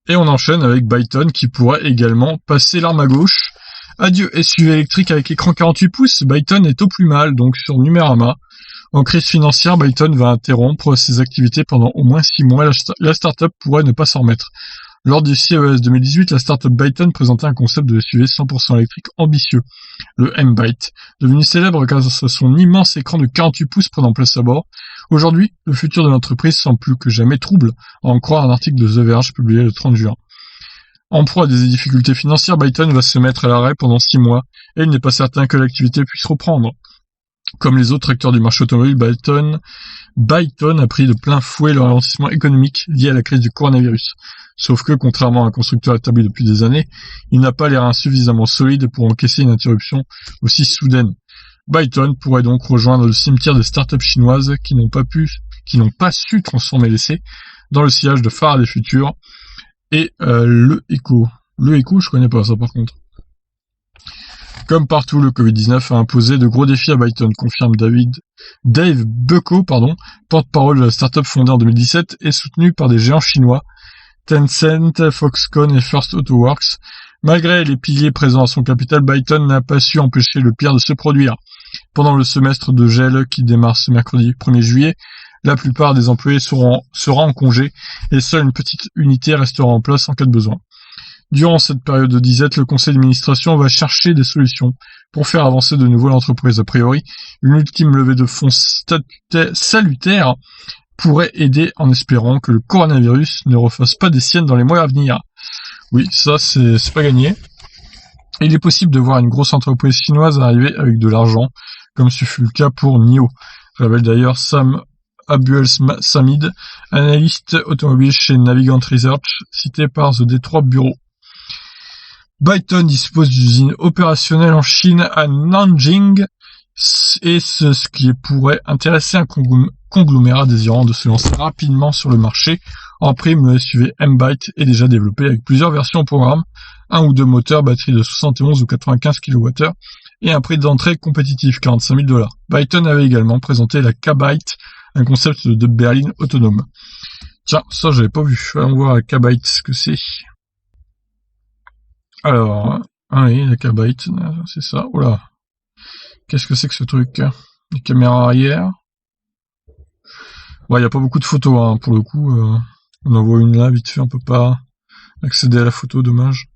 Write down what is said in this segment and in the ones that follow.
Et on enchaîne avec Byton qui pourrait également passer l'arme à gauche. Adieu SUV électrique avec écran 48 pouces, Byton est au plus mal, donc sur Numérama. En crise financière, Byton va interrompre ses activités pendant au moins 6 mois. La startup pourrait ne pas s'en remettre. Lors du CES 2018, la startup Byton présentait un concept de SUV 100% électrique ambitieux, le M-Byte, devenu célèbre grâce à son immense écran de 48 pouces prenant place à bord. Aujourd'hui, le futur de l'entreprise semble plus que jamais trouble, à en croire un article de The Verge publié le 30 juin. En proie à des difficultés financières, Byton va se mettre à l'arrêt pendant 6 mois, et il n'est pas certain que l'activité puisse reprendre. Comme les autres acteurs du marché automobile, Byton a pris de plein fouet le ralentissement économique lié à la crise du coronavirus. Sauf que, contrairement à un constructeur établi depuis des années, il n'a pas les reins suffisamment solides pour encaisser une interruption aussi soudaine. Byton pourrait donc rejoindre le cimetière des startups chinoises qui n'ont pas su transformer l'essai dans le sillage de phare des futurs et le Echo. Le Echo, je connais pas ça par contre. Comme partout, le Covid-19 a imposé de gros défis à Byton, confirme Dave Bucko, porte-parole de la startup fondée en 2017 et soutenue par des géants chinois, Tencent, Foxconn et First AutoWorks. Malgré les piliers présents à son capital, Byton n'a pas su empêcher le pire de se produire. Pendant le semestre de gel qui démarre ce mercredi 1er juillet, la plupart des employés sera en congé et seule une petite unité restera en place en cas de besoin. Durant cette période de disette, le conseil d'administration va chercher des solutions pour faire avancer de nouveau l'entreprise. A priori, une ultime levée de fonds salutaire pourrait aider en espérant que le coronavirus ne refasse pas des siennes dans les mois à venir. Oui, ça c'est pas gagné. Il est possible de voir une grosse entreprise chinoise arriver avec de l'argent, comme ce fut le cas pour NIO, révèle d'ailleurs Sam Abuel-Samid, analyste automobile chez Navigant Research, cité par The Detroit Bureau. Byton dispose d'usines opérationnelles en Chine à Nanjing, et ce qui pourrait intéresser un conglomérat désirant de se lancer rapidement sur le marché. En prime, le SUV M-Byte est déjà développé avec plusieurs versions au programme, 1 ou 2 moteurs, batterie de 71 ou 95 kWh, et un prix d'entrée compétitif, $45 000. Byton avait également présenté la K-Byte, un concept de berline autonome. Tiens, ça j'avais pas vu. Allons voir la K-Byte, ce que c'est. Alors, oui, la K-Byte, c'est ça. Oh là, qu'est-ce que c'est que ce truc? Les caméras arrière. Ouais, y a pas beaucoup de photos, hein, pour le coup. On en voit une là, vite fait, on peut pas accéder à la photo, dommage.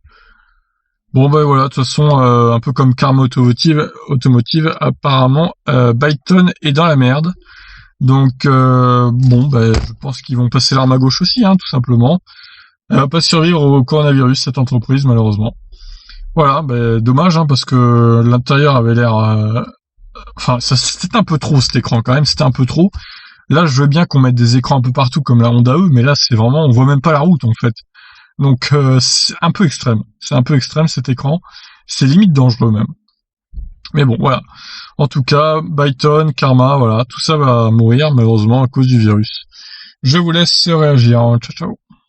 Bon, bah voilà, de toute façon, un peu comme Karma Automotive, apparemment, Byton est dans la merde. Donc, bon, bah, je pense qu'ils vont passer l'arme à gauche aussi, hein, tout simplement. Elle va pas survivre au coronavirus, cette entreprise, malheureusement. Voilà, bah, dommage, hein, parce que l'intérieur avait l'air... Enfin, c'était un peu trop, cet écran, quand même, c'était un peu trop. Là, je veux bien qu'on mette des écrans un peu partout, comme la Honda E, mais là, c'est vraiment... On voit même pas la route, en fait. Donc, c'est un peu extrême. C'est un peu extrême, cet écran. C'est limite dangereux, même. Mais bon, voilà. En tout cas, Byton, Karma, voilà, tout ça va mourir, malheureusement, à cause du virus. Je vous laisse réagir. Ciao, ciao.